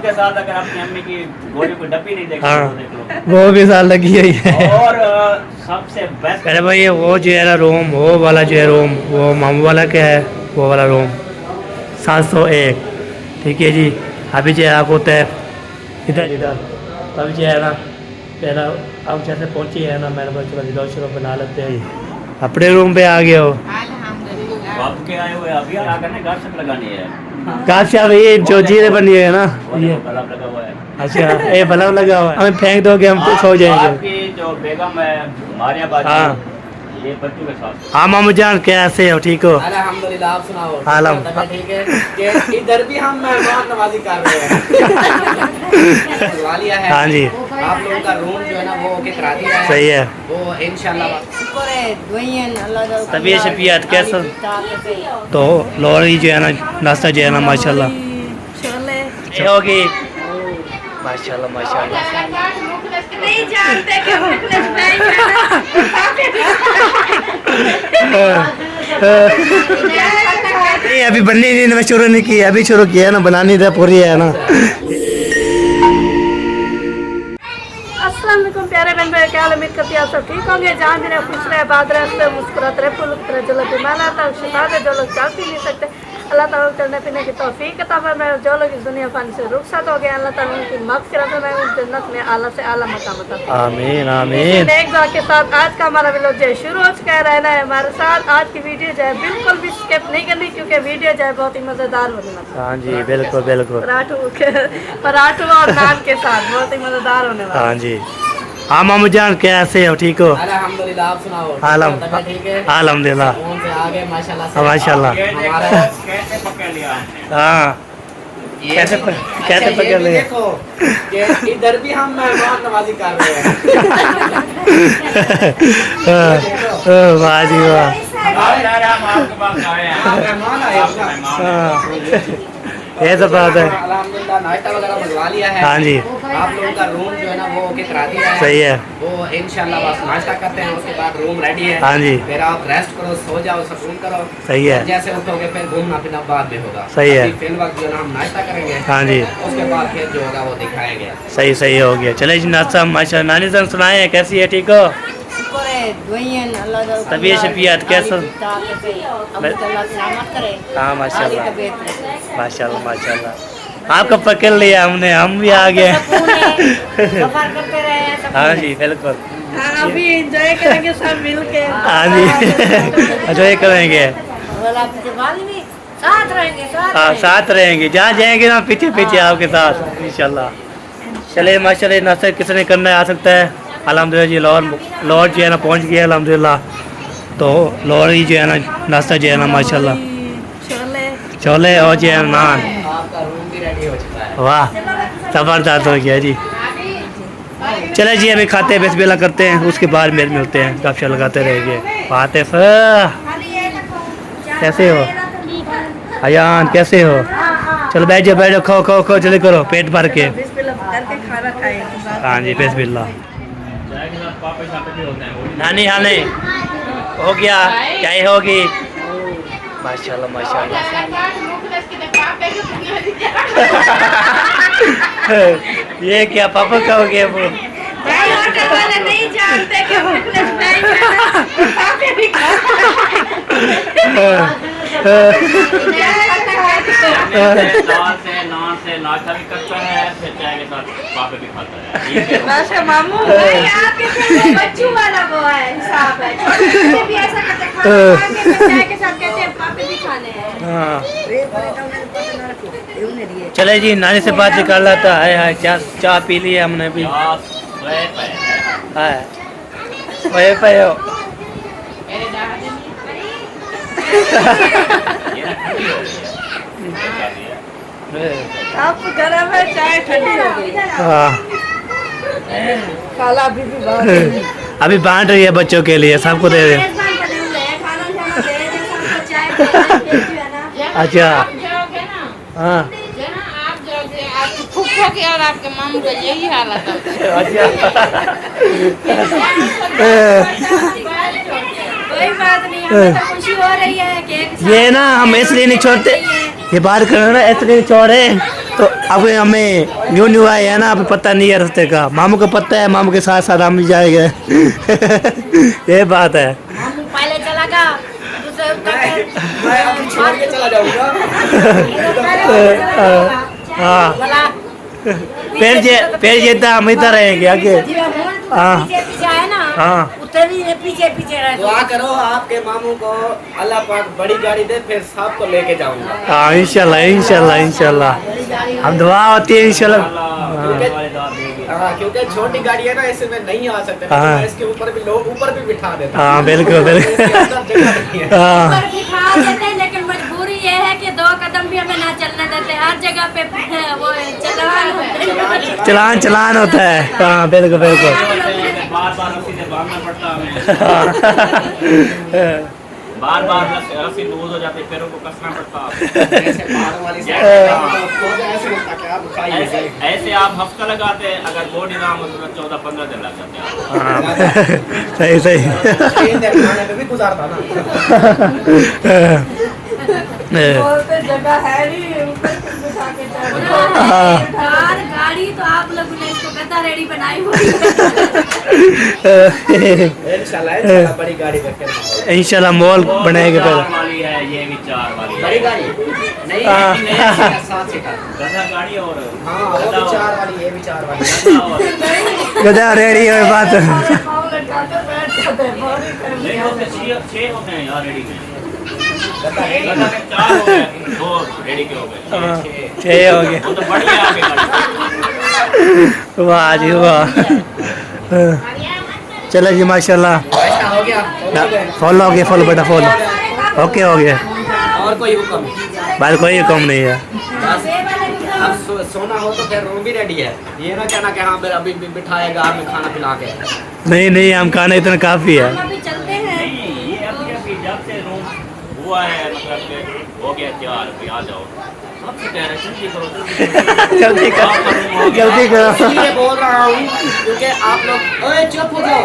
के साथ अगर अपनी अम्मी की गोली को डब्बी नहीं देखी हाँ तो देख लो। वो भी साल लगी हुई है। और सबसे बेस्ट अरे भाई वो जो है ना रूम, वो वाला जो है रूम, वो मामू वाला क्या है, वो वाला रूम 701। ठीक है जी। अभी जो है आप होता है इधर इधर, अभी जो है ना पहला अब जैसे पहुंची है ना, मैंने बोला चलो विलो शुरू बना लेते हैं। अपने रूम पे आ गए हो? बाप के आए हुए अभी आकर ना गाछ लगानी है। काश यार ये जो जीरे बनी है ना, वो ये देखो बल्ब लगा हुआ है। अच्छा ये बल्ब लगा हुआ है, हमें फेंक दोगे हम तो सो जाएंगे। आपकी जो बेगम है मारिया बाजी, हाँ। ये बच्चों के साथ। हाँ मामू जान कैसे हो, ठीक हो? अल्हम्दुलिल्लाह, आप सुनाओ? आलम। ठीक है कि इधर भी हम मेहमान नवाजी कर रहे हैं। बुलवा लिया है। हाँ जी आप लोगों का रूम जो है ना वो ओके करा दिया है। सही है। वो इंशाल्लाह तबीयत शफियत कैसा? तो लोरी जो है ना नाश्ता जो है ना माशाल्लाह ये होगी। माशाल्लाह माशाल्लाह। नहीं जानते कि मुखलिस नहीं नहीं अभी बननी नहीं, मैं शुरू नहीं की, अभी शुरू किया है ना, बनानी था पूरी है ना। अस्सलाम वालेकुम प्यारे बहन भाई, क्या हाल? उम्मीद करती है आप सब ठीक होंगे। जहाँ भी रहे खुश रहे, बात रहे, मुस्कुराते रहे, फुल तरह जो लोग बीमार आता है शिफा दे, जो लोग चल भी नहीं सकते अल्लाह ताला चलने पीने की तौफीक अता फरमाए। जो लोग इस दुनिया फन से रुखसत हो गए अल्लाह ताला उनकी मग़फ़िरत फरमाए, उस जन्नत में आला से आला मकाम अता फरमाए। आमीन आमीन। एक दुआ के साथ आज का हमारा व्लॉग जो है शुरू हो चुका है। रहना है हमारे साथ, आज की वीडियो जो है बिल्कुल भी स्किप नहीं करनी, क्योंकि वीडियो जो है बहुत ही मज़ेदार होने वाली है। हाँ जी बिल्कुल बिल्कुल। पराठों और नान के साथ बहुत ही मज़ेदार होने वाला है। हाँ जी। हाँ मामू जान कैसे हो, ठीक हो? अल्हम्दुलिल्लाह, आप सुनाओ? आलम। ठीक है अल्हम्दुलिल्लाह। फोन से आ गए माशाल्लाह से। माशाल्लाह। हमारा कैसे पकड़ लिया आपने? हाँ कैसे अच्छा, कैसे ये पकड़ भी लिया? देखो कि इधर भी हम मेहमान नवाजी कर रहे हैं। वाह जी वाह। हमारे यार हम आपके पास आए हैं। आप मेहमान आए हो आप ना? मेहमान हैं। हाँ ये तो बात है। अल्हम्दुलिल्लाह नाश्ता वगैरह बुलवा लिया है। हाँ जी आप लोगों का रूम जो है ना वो ओके करा दिया है। सही है। वो इंशाल्लाह बस नाश्ता करते हैं, उसके बाद रूम रेडी है। हाँ जी फिर आप रेस्ट करो, सो जाओ, सुकून करो। सही है। जैसे उठोगे फिर घूमना फिरना बाद में होगा। सही है। अभी फिर वक्त जो है ना हम नाश्ता करेंगे। हाँ जी उसके बाद फिर जो होगा वो दिखाएंगे। सही सही हो गया। चले जी नाश्ता माशा। नानी जान सुनाए कैसी है, ठीक हो? तबीयत शफियत कैसा? हाँ माशाल्लाह माशाल्लाह माशाल्लाह। आपको पकड़ लिया हमने, हम भी आ गए। हाँ जी बिल्कुल। अभी एंजॉय करेंगे सब मिलके। हाँ जी एंजॉय करेंगे। हाँ साथ रहेंगे, जहाँ जाएंगे ना पीछे पीछे आपके साथ इंशाल्लाह। चले माशाल्लाह नाश्ता किसने करना है आ सकता है। अल्हम्दुलिल्लाह जी लाहौर जो है ना पहुँच गया अल्हम्दुलिल्लाह। तो लाहौर ही जो है ना नाश्ता जो है ना माशाल्लाह छोले और जो है नान। आपका रूम भी रेडी हो चुका है। वाह ज़बरदस्त हो गया जी। चले जी अभी खाते हैं, बिस्मिल्लाह करते हैं, उसके बाद मेल मिलते हैं, गपशप लगाते रहेंगे। बातें कैसे हो? अयान कैसे हो? चलो बैठ जाओ बैठ जाओ, खाओ खाओ खाओ, जल्दी करो पेट भर के। खाना खाएंगे। हाँ जी बिस्मिल्लाह। चाय के साथ पापड़ शापड़ भी होते हैं वो भी। नानी हाने हो गया, चाय होगी। माशाल्लाह माशाल्लाह। ये क्या पापा का हो गया वो? होटल वाले नहीं जानते कि मुखलिस नहीं नान से नाश्ता भी करता है, फिर चाय के साथ पापड़ भी खाता है। वैसे मामू भाई आपके बच्चू वाला वो है हिसाब है। छोटे बच्चे भी ऐसा करते हैं, खाना खा के चाय के साथ कहते हैं पापड़ भी खाने हैं। हाँ चले जी नानी से बात कर लाता है। हाय चाय पी ली है हमने भी। हाय ओए पे हो। आपको गरम है चाय ठंडी हो गई। हाँ काला अभी भी बात अभी बांट रही है बच्चों के लिए, सबको दे रहे हैं। अच्छा हाँ फूफो की और आपके मामू का यही हालत है। अच्छा कोई बात नहीं, हमें तो खुशी हो रही है कि ये ना हम इसलिए नहीं छोड़ते, ये बात करो ना इतने चौड़े तो अब हमें न्यू आए हैं ना, अभी पता नहीं है रास्ते का। मामू को पता है, मामू के साथ साथ हम भी जाएंगे। ये बात है। मामू पहले चला गया दूसरे मैं अभी छोड़ के चला जाऊंगा। हाँ फिर जितना हम इधर रहेंगे आगे। हाँ पीछे है ना हाँ उतने भी पीछे रहे। दुआ करो आपके मामू को अल्लाह पाक बड़ी गाड़ी दे, फिर सबको लेके जाऊंगा। हाँ इंशाल्लाह इंशाल्लाह इंशाल्लाह हम दुआ होती है इंशाल्लाह। हाँ क्योंकि छोटी गाड़ी है ना, इसमें नहीं आ सकते। हाँ। मैं इसके ऊपर भी बिठा देता हूँ। हाँ बिल्कुल बिल्कुल। इसके अंदर जगह नहीं है। हाँ ऊपर बिठा देते हैं, लेकिन मजबूरी ये है कि 2 कदम भी हमें ना चलने देते। हर जगह पे वो चलान होते हैं। चलान होता है। हाँ बिल्कुल बिल्कुल। बार बार रस्सी से भागना पड़ता हमें। बार बार रस्सी लूज हो जाती, पैरों को कसना पड़ता। ऐसे पहाड़ों वाली साइड तो ऐसे लगता कि आप खाइए। ऐसे आप हफ्ता लगाते, अगर बॉडी ना हो तो 14-15 दिन लग जाते हैं। हाँ सही सही। 3 दिन खाने में भी गुजारता ना। बोलते जगह है नहीं, ऊपर कुछ बिठा के चढ़ कार गाड़ी तो आप लोगों ने इसको गद्दा रेडी बनाई हुई इंशाल्लाह बड़ी गाड़ी में फिर इंशाल्लाह मॉल बनाएंगे चार पहले। वाली है, ये भी 4 वाली है। बड़ी गाड़ी नहीं हाँ। नहीं 7 सीटर। गधा गाड़ी और हाँ वो भी 4 वाली, ये भी 4 वाली। गधा और गधा रेडी है बात। नहीं होते 6 होते हैं यार रेडी में। गद्दा रेडी। गधा में 4 हो गए, 2 रेडी के हो गए। हाँ, 6 छः हो गए। वो तो बढ़िया आगे गाड़ी। वाह जी वाह। चलो जी माशाल्लाह। ऐसा हो गया, हो गया। फॉलो हो गया, फॉलो बेटा फॉलो। ओके हो गया, और कोई हुक्म? बात कोई कम नहीं है। अब सोना हो तो फिर रूम भी रेडी है। ये ना कहना कि हाँ फिर अभी बिठाएगा हमें खाना पिला के। नहीं नहीं हम खाना इतना काफ़ी है। हम अभी चलते हैं। नहीं, ये अभी जब से रूम हुआ है, मतलब कि हो गया तैयार, अभी आ जाओ। अब से कह रहे जल्दी करो जल्दी करो जल्दी करो। इसलिए बोल रहा हूँ क्योंकि आप लोग ओए चुप हो जाओ।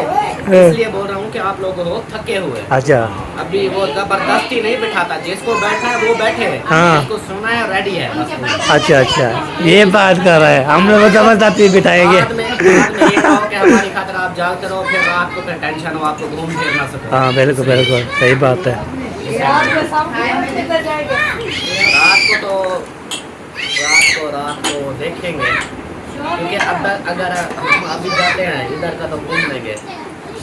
इसलिए बोल रहा हूँ कि आप लोग हो थके हुए। अच्छा अभी वो जबरदस्ती नहीं बिठाता, जिसको बैठा है वो बैठे। हाँ। जिसको सोना है रेडी है बस। अच्छा अच्छा ये बात कर रहे हैं, हम लोग जबरदस्ती बिठाएंगे। बाद में ये कहो कि हमारी खातिर आप जाते रहो, फिर रात को फिर टेंशन हो, आपको घूम फिर ना सको। हाँ बिल्कुल बिल्कुल सही बात है। रात को देखेंगे, क्योंकि अब अगर हम अभी जाते हैं इधर का तो घूम लेंगे,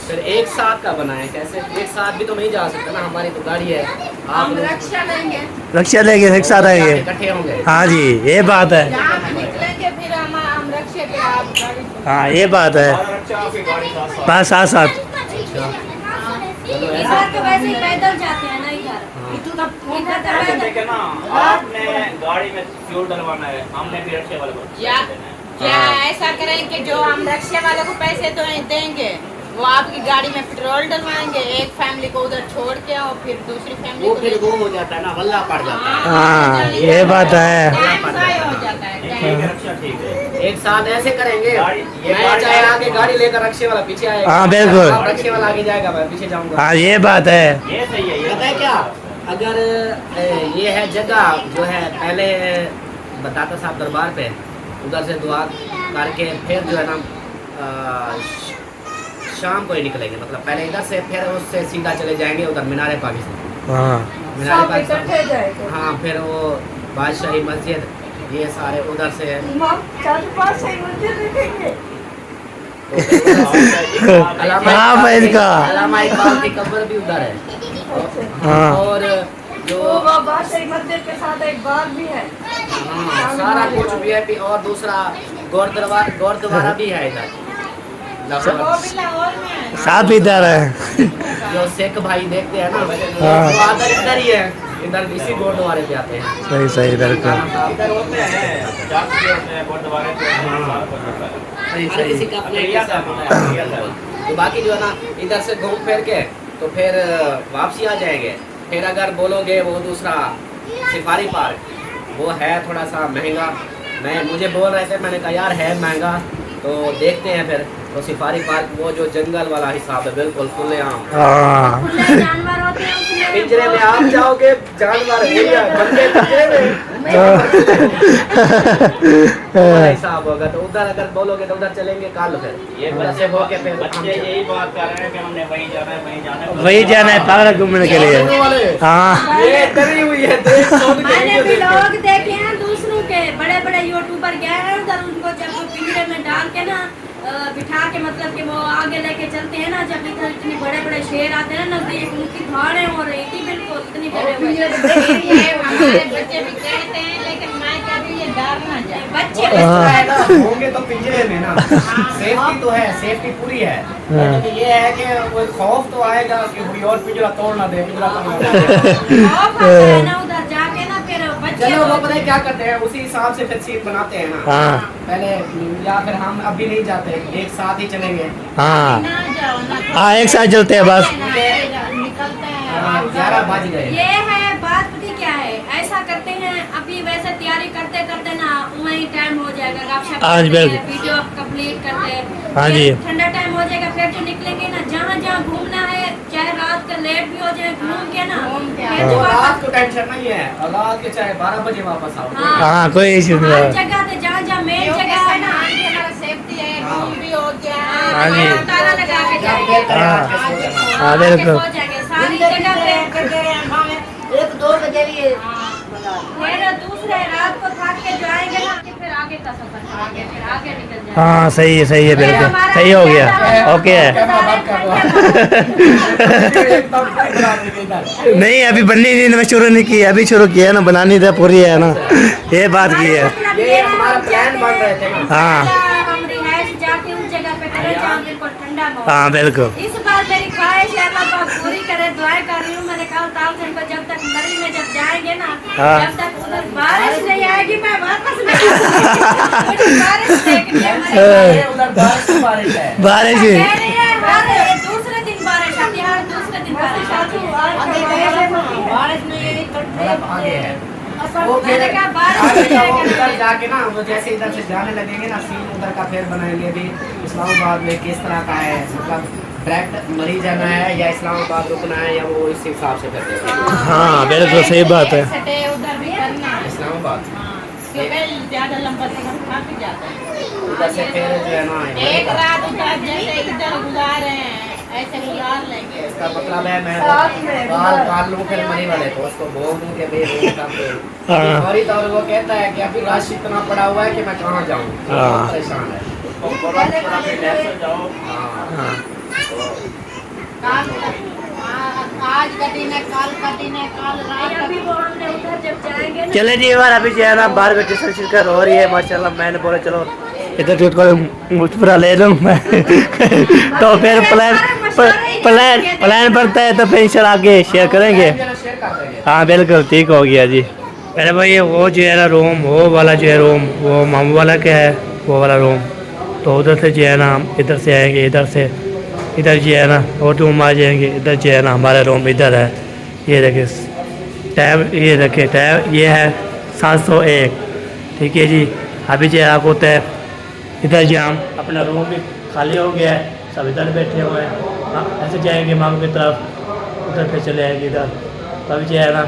फिर एक साथ का बनाए कैसे? एक साथ भी तो नहीं जा सकते ना, हमारी तो गाड़ी है। आप लोग रक्षा लेंगे। रक्षा लेंगे एक साथ आएंगे। इकट्ठे होंगे। हाँ जी ये बात है। जहाँ पे निकलेंगे फिर हम रक्षा के आप गाड़ी से। हाँ ये बात है। बस साथ साथ। चलो ऐसा इधर तो वैसे ही पैदल जाते हैं ना इधर। इधर तो ऐसे पैदल। देखे ना, आपने गाड़ी में फ्यूल डलवाना है, हमने भी रक्षे वाले को या देना है। या ऐसा करें कि जो हम रक्षा वाले को पैसे तो देंगे, वो आपकी गाड़ी में पेट्रोल डलवाएंगे, एक फैमिली को उधर छोड़ के और फिर दूसरी फैमिली वो को फिर वो हो जाता है ना, वल्ला पड़ जाता है। हाँ ये बात है। टाइम ज़ाया हो जाता है ठीक टाइम। है, रक्षा ठीक है। एक साथ ऐसे करेंगे, ये मैं गाड़ी- चाहे आगे गाड़ी लेकर रक्षे वाला पीछे आएगा। हाँ, बिल्कुल। आप रक्षे वाला आगे जाएगा, मैं पीछे जाऊंगा। हाँ ये बात है। ये सही है, ये पता है क्या, अगर ये है जगह जो है, पहले बताता साहब दरबार पे, उधर से दुआ करके फिर जो है ना शाम को ही निकलेंगे। मतलब पहले इधर से, फिर उससे सीधा चले जाएंगे उधर मीनारे पाकिस्तान। हाँ मीनारे पाकिस्तान, इकट्ठे जाएंगे। हाँ फिर वो बादशाही मस्जिद, ये सारे उधर से। इमाम 4-5 सही मंदिर देखेंगे। हाँ भाई इसका। अल्लामा इकबाल की कब्र भी उधर है। हाँ और जो वो बादशाही मंदिर के साथ एक बाग भी है। हाँ, सारा कुछ वीआईपी, और दूसरा गुरुद्वारा भी है इधर। वो भी लाहौर में है। साथ भी इधर है। जो सिख भाई देखते हैं ना, हाँ। वो आदर इधर ही है, इधर इसी गुरुद्वारे पे आते हैं। सही सही बिल्कुल। इधर होते हैं, जाते होते हैं गुरुद्वारे पे, हर किसी का अपना एक हिसाब होता है। तो बाकी जो है ना, इधर से घूम फिर के तो फिर वापसी आ जाएंगे। फिर अगर बोलोगे वो दूसरा सफारी पार्क, वो है थोड़ा सा महंगा। मुझे बोल रहे थे, मैंने कहा यार है महंगा, तो देखते हैं फिर। तो सफारी पार्क वो जो जंगल वाला हिसाब है, बिल्कुल खुलेआम। हाँ खुले जानवर होते हैं उसमें। पिंजरे में आप जाओगे, जानवर बंदे पिंजरे में। हिसाब होगा तो उधर अगर बोलोगे तो उधर चलेंगे कल फिर ये बच्चे होके फिर बच्चे यही बात कर रहे हैं कि हमने वहीं जाना है वहीं जाना है। वही जाना है पागल घूमने के लिए। हाँ ये डरी हुई है देख सोच के मैंने वीडियो भी देख लोग देखे हैं दूसरों के बड़े बड़े यूट्यूबर गए हैं उधर, उनको जब वो पिंजरे में डाल के ना बिठा के मतलब कि वो आगे लेके चलते हैं ना, जब इधर इतने बड़े बड़े शेर आते हैं नजदीक, उनकी धाड़ें हो रही थी बिल्कुल इतनी बड़े हुए। ये हमारे बच्चे भी कहते हैं लेकिन मैं कभी ये डर ना जाए बच्चे होंगे तो पिंजरे में ना सेफ्टी तो है, सेफ्टी पूरी है, लेकिन ये है कि वो खौफ तो आएगा कि कोई और पिंजरा तोड़ ना दे, पिंजरा तोड़ ना दे। खौफ आता है ना उधर जाके ना, फिर बच्चे चलो वो पता है क्या करते हैं, उसी हिसाब से फिर सीट बनाते हैं ना। हाँ पहले या फिर हम अभी नहीं जाते, एक साथ ही चलेंगे। हाँ ना जाओ ना हाँ एक साथ चलते हैं बस। निकलते हैं 11 बज गए। ये है बात, पता क्या है, ऐसा करते हैं अभी वैसे तैयारी करते करते ना वही टाइम हो जाएगा, गपशप हाँ जी, करते हैं, बिल्कुल। वीडियो कंप्लीट करते हैं, हाँ फिर जी। ठंडा टाइम हो जाएगा, फिर जो निकलेंगे ना जहाँ जहाँ घूमना है, चाहे रात का लेट भी हो जाए घूम के ना, घूम के फिर तो जो वापस- रात को टेंशन नहीं है, और रात के चाहे 12 बजे वापस आओ। हाँ। हाँ कोई इशू नहीं हर है। जगह पे जहाँ जहाँ मेन क्योंकि जगह है ना, हमारा सेफ्टी है, घूम भी हो गया हाँ जी। ताला लगा के जब जाएंगे, बेल करे हाँ। आके सो जाना। हाँ, आके बिल्कुल। सो जाएंगे सारी जगह पे। 1-2 बजे भी फिर दूसरे रात को थक के जाएंगे ना, फिर आगे का सफर आगे फिर आगे निकल जाएंगे। हाँ सही है बिल्कुल सही हो गया। ओके है कैमरा बंद कर दो। एकदम खराब है इधर। नहीं अभी बननी नहीं, मैं शुरू नहीं की, अभी शुरू किया है ना, बनानी तो पूरी है ना, ये बात की है। ये हमारा प्लान बन रहे थे ना। हाँ हम रिहाइश जाके उस जगह पे करें जहाँ बिल्कुल ठंडा मौसम। हाँ बिल्कुल। इस बार मेरी ख्वाहिश है अल्लाह पाक पूरी करे, दुआएं कर रही हूँ। मैंने कहा ताल से इनको जब तक मरी में जब जाएंगे ना, हाँ। जब तक उधर बारिश नहीं आएगी मैं वापस नहीं आऊंगी। मुझे बारिश देखनी है मेरे ये उधर बारिश ही बारिश है। बारिश कह रही है हर दूसरे दिन बारिश आती है, हर दूसरे दिन बारिश आती है। बारिश में ये मतलब आगे है वो फिर मैंने कहा बारिश आगे नहीं का वो आएगी। उधर जाके ना, वो जैसे इधर से जाने लगेंगे ना, सीन उधर का फिर बनाएंगे भी इस्लामाबाद में किस तरह का है, मतलब डायरेक्ट मरी जाना है या इस्लामाबाद रुकना है, या वो इस हिसाब से करते हैं। हाँ बिल्कुल सही बात है। सटे उधर भी करना है इस्लामाबाद हाँ, क्योंकि ज्यादा लंबा सफर थक जाता है। उधर से फिर जो है ना एक रात उधर जैसे इधर गुजारे हैं ऐसे गुजार लेंगे। इसका मतलब है मैं काल लूँ फिर मरी वाले को उसको बोल दूँ कि भाई रोड काम पे हाँ। फौरी तौर वो कहता है कि अभी रश इतना पड़ा हुआ है कि मैं कहाँ जाऊँ, हाँ। परेशान है। और बोला थोड़ा भी लेट से जाओ। हाँ। हाँ काल आज का दिन है, कल का दिन है, कल रात का अभी वो हमने उधर जब जाएंगे ना, चले जी, बार अभी जो है ना बाहर में डिस्कशन शिरकत हो रही है माशाल्लाह। मैंने बोला चलो इधर टूट कर मुझपुरा ले लूँ मैं तो फिर प्लान बनता है तो फिर इंशाल्लाह आगे शेयर करेंगे। शेयर कर देंगे। हाँ बिल्कुल ठीक हो गया जी। अरे भाई वो जो है ना रूम, वो वाला जो है रूम वो मामू वाला क्या है, वो वाला रूम, तो उधर से जो है ना हम इधर से आएंगे, इधर से इधर जो है ना और रूम आ जाएंगे, इधर जो है ना हमारा रूम इधर है। ये देखिए टैब, ये देखिए टैब, ये है 701। ठीक है जी। अभी जो है आपको तय इधर जो हम अपना रूम भी खाली हो गया है, सब इधर बैठे हुए हैं। हाँ ऐसे जाएंगे मांग की तरफ, उधर फिर चले आएंगे इधर। तो अभी जो है ना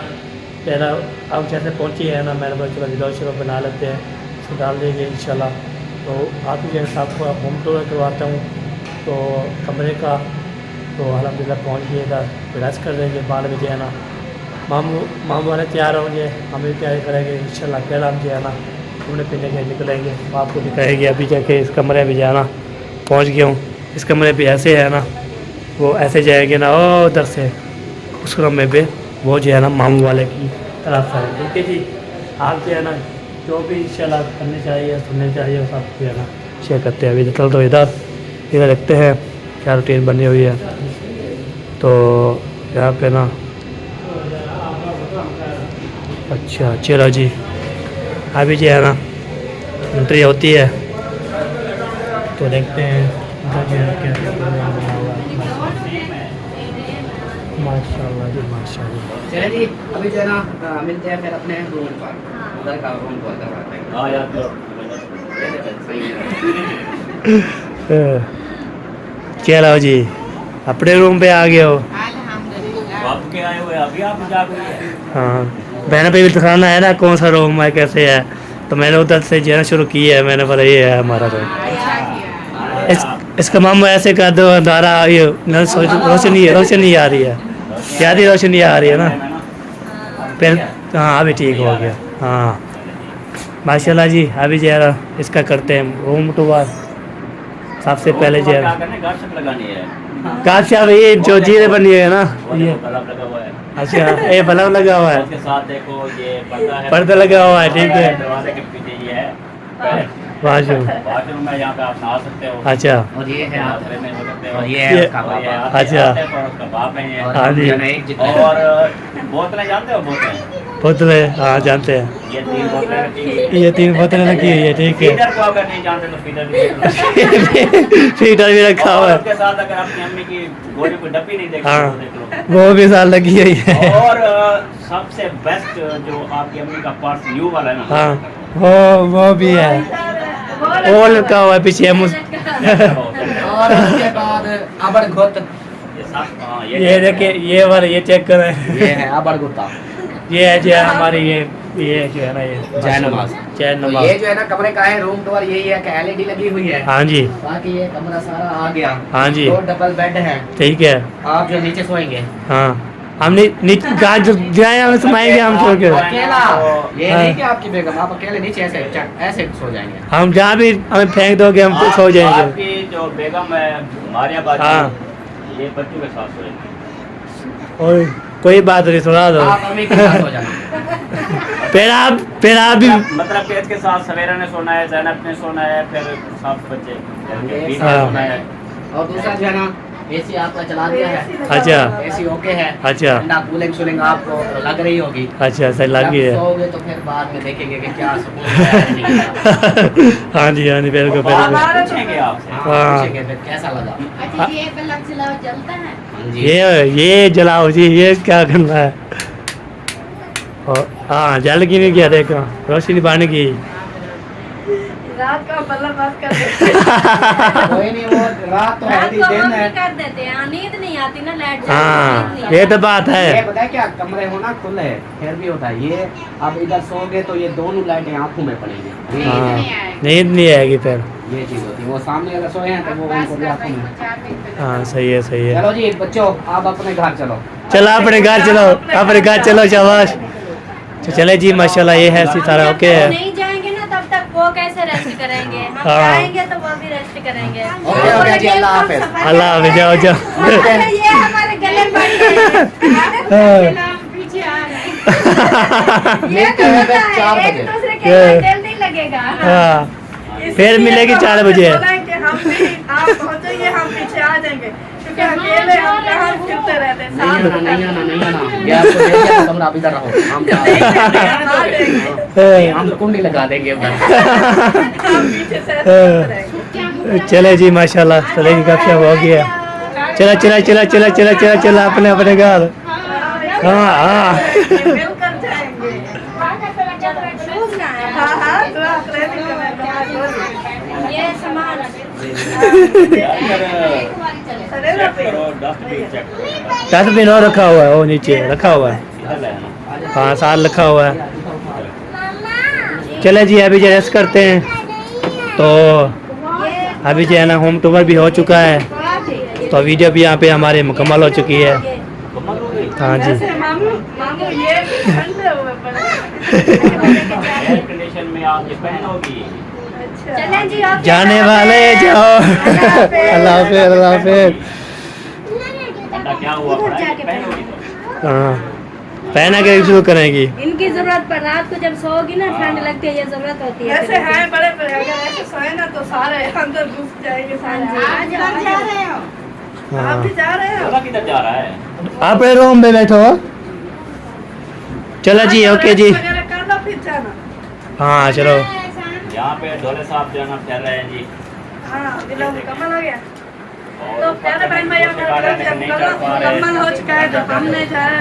पहला अब जैसे पहुँची है ना, मैंने बोला चलो वीडियो शुरू बना लेते हैं, इसको डाल देंगे इंशाल्लाह। तो आप जो है आपको होम टूर करवाता हूँ तो कमरे का, तो अल्हम्दुलिल्लाह पहुँच गए इधर, रेस्ट कर देंगे। बाद में जो है ना मामू वाले तैयार होंगे, हम भी तैयारी करेंगे इंशाल्लाह। फिर हम जो है ना घूमने फिरने के निकलेंगे, तो आपको दिखाएंगे। अभी जाके इस कमरे में जाना पहुँच गया हूँ। इस कमरे पे ऐसे है ना, वो ऐसे जाएंगे ना ओ उधर से, उस कमरे पे वो जो है ना मामू वाले की तरफ है। ठीक है जी। आप जो है ना जो भी इंशाल्लाह करने चाहिए, सुनने चाहिए, वो सब जो है ना शेयर करते हैं। अभी चल तो इधर देखते हैं क्या रूटीन बनी हुई है। तो यहाँ पे ना अच्छा चलो जी, अभी जो है ना एंट्री होती है तो देखते हैं इधर जो है क्या प्रोग्राम बना हुआ है। माशाल्लाह जी माशाल्लाह। चलिए जी, अभी जो है ना मिलते हैं फिर अपने रूम पर, उधर का रूम को करवाते हैं। हाँ यार तो सही है। चलो जी अपने रूम पे आ गए हो। अल्हम्दुलिल्लाह। आप के आए हुए अभी आप जाग रहे हैं। हाँ बहन पे भी दिखाना है ना कौन सा रूम है कैसे है, तो मैंने उधर से जाना शुरू किया है। मैंने बोला ये है हमारा रूम। इसका मामू ऐसे कर दो द्वारा ये रोशनी आ रही है, ज़्यादा रोशनी आ रही है ना फिर। हाँ अभी ठीक हो गया। हाँ माशाल्लाह जी। अभी जरा इसका करते हैं रूम टूर। सबसे पहले जो क्या करने गार्ड लगानी है, काश ये जो जीरे बनी है ना वो ये, देखो बल्ब लगा हुआ है, अच्छा ये बल्ब लगा हुआ है, उसके साथ देखो ये पर्दा है, पर्दा लगा हुआ है, ठीक है। दरवाजे के पीछे ये है वाशरूम। वाशरूम है, यहाँ पे आप नहा सकते हो। अच्छा और ये है आप, में हो सकते हो। और ये है उसका और ये पापा। आते- अच्छा। आते हैं और उसका बाप है ये। हाँ जी। और बोतलें जानते हो, बोतलें बोतलें हाँ जानते हैं, ये 3 बोतलें रखी हुई हैं। ये 3 बोतलें रखी हुई है, ठीक है। फीडर को अगर नहीं जानते तो फीडर भी देख लो। फीटर भी रखा हुआ और है, उसके साथ अगर अपनी अम्मी की गोली को डब्बी नहीं देखते हाँ। तो देख लो। वो भी साल लगी हुई है। और सबसे बेस्ट जो आपकी अम्मी का पर्स न्यू वाला है ना, हाँ वो भी है, वो लगा हुआ है पीछे और उसके बाद अबर घोत, ये साथ हाँ ये देखिए ये वाला ये चेक करें, ये है अबर गुत्ता। ये है जो है हमारी ये जो है ना ये जय नमाज। जय तो नमाज। ये जो है ना कमरे का है रूम टूर, यही है कि एलईडी लगी हुई है। हाँ जी बाकी ये कमरा सारा आ गया। हाँ जी। 2 डबल बेड है, ठीक है। आप जो नीचे सोएंगे। हाँ हम नीचे जाए हम समाएंगे हम सो के, अकेला ये हाँ। नहीं कि आपकी बेगम, आप अकेले नीचे ऐसे सो जाएंगे। हम जहाँ भी हमें फेंक दोगे हम तो सो जाएंगे। आपकी जो बेगम है मारिया बाजी, हाँ। ये बच्चों के साथ सोएंगे। और कोई बात नहीं सुना दो। आप अम्मी के साथ सो जाना। फिर आप भी मतलब कि इसके साथ सवेरा ने सोना है, जैनब ने सोना है, फिर 7 बच्चे बीवी ने हाँ। सोना है। और दूसरा जो है ना एसी आपका चला दिया है, अच्छा एसी ओके है। अच्छा ठंडा कूलिंग शूलिंग आपको लग रही होगी। अच्छा सही लगी जब है। सोओगे तो फिर बाद में देखेंगे कि क्या सुकून है नहीं है। हाँ जी बिल्कुल बाद में बिल्कुल। पूछेंगे आपसे। हाँ। पूछेंगे फिर कैसा लगा। अच्छा ये बल्ब जलाओ जलता है। हाँ जी। ये जलाओ जी, ये क्या करना है। और हाँ जल की नहीं किया, देखो रोशनी पानी की। रात का बल्ब बंद कर कोई नहीं, वो रात तो है रात नहीं, को दिन हम है। भी कर देते हैं, नींद नहीं आती ना, लाइट जाती है, हाँ नींद नहीं ये आती। तो बात ये है। पता है क्या, कमरे हो ना खुले फिर भी होता है ये। अब इधर सोओगे तो ये दोनों लाइटें आंखों में पड़ेंगी। हाँ नींद नहीं आएगी फिर। ये चीज होती है। वो सामने अगर सोए हैं तो वो उनको भी आंखों में। हाँ सही है सही है। चलो जी बच्चों, आप अपने घर चलो। चलो अपने घर चलो, अपने घर चलो शाबाश। तो चले जी माशाल्लाह ये है सितारा ओके वो है। नहीं जाएंगे ना तब तक वो कैसे रेस्ट करेंगे, हम हाँ। जाएंगे तो वो भी रेस्ट करेंगे। ओके ओके जी, अल्लाह हाफिज। अल्लाह हाफिज, जाओ जाओ। ये हमारे गले पड़ी है, पीछे आ रहे हैं। ये मिलते तो हैं होता बस 4 है, बजे। एक दूसरे के तेल नहीं लगेगा। हाँ फिर मिलेगी 4 बजे। हम भी आप पहुंचेंगे, हम पीछे आ जाएंगे क्योंकि अकेले हम कहाँ फिरते रहते हैं। नहीं साथ आना नहीं आना नहीं आना। ये आपको दे दिया तो कमरा आप इधर रहो, हम हम कुंडी लगा देंगे उधर। हम पीछे से ऐसे करते रहेंगे। चले जी माशाल्लाह चले जी गपशप हो गया। चला चला चला चला चला चला चला अपने अपने घर। हाँ हाँ मिलकर जाएंगे। छूना है। हाँ हाँ तो आप ट्रेनिंग करें। ये सामान सरेरा पे डस्टबिन चेक करो। डस्टबिन और रखा हुआ है, वो नीचे रखा हुआ है। इधर ले आना। हाँ साल रखा हुआ है। चले जी अभी जो रेस्ट करते हैं, तो अभी जो है ना होम टूर भी हो चुका है, तो वीडियो भी यहाँ पे हमारे मुकम्मल हो चुकी है। मुकम्मल हो गई। हाँ जी ऐसे मामू मामू ये ठंडे हुए पड़े। एयर कंडीशन में आप ये पहन होगी। अच्छा चलें जी, ओके। जाने वाले जाओ। अल्लाह हाफिज़ अल्लाह हाफिज़। ठंडा क्या हुआ पड़ा है, ये पहन होगी तो। हाँ पहना के शुरू करेंगी। इनकी जरूरत पर रात को जब सोओगी ना ठंड लगती है, ये जरूरत होती है। ऐसे हैं बड़े बड़े, अगर ऐसे सोए ना तो सारे अंदर घुस जाएंगे सारे। आज जा रहे हो? आप हाँ भी जा रहे हो? बोला किधर जा रहा है? आप रूम में बैठो। चलो जी ओके जी। वगैरह कर लो फिर जाना। हाँ चलो। यहाँ पे ढोले साहब जो है ना ठहर रहे हैं जी। हाँ विला मुकम्मल हो गया। और तो प्यारे बहन भाई मुकम्मल हो चुका है, तो हमने जो है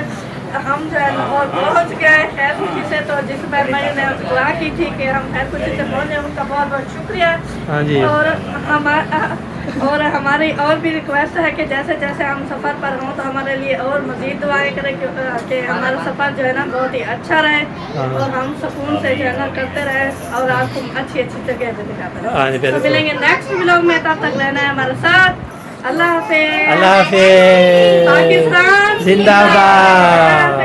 हम जो है और पहुँच गए खैर खुशी से। तो जिस बहन भाई ने दुआ की थी कि हम खैर खुशी से पहुँचे, उनका बहुत बहुत शुक्रिया। हाँ जी और और हमारी और भी रिक्वेस्ट है कि जैसे जैसे हम सफ़र पर हों तो हमारे लिए और मज़ीद दुआएं करें कि हमारा सफ़र जो है ना बहुत ही अच्छा रहे और हम सुकून से जो है ना करते रहे और आपको अच्छी अच्छी जगह पे दिखाते हाँ जी, रहे। तो बिल्कुल। मिलेंगे नेक्स्ट व्लॉग में, तब तक रहना है हमारे साथ। अल्लाह हाफिज़। अल्लाह हाफिज़। पाकिस्तान जिंदाबाद।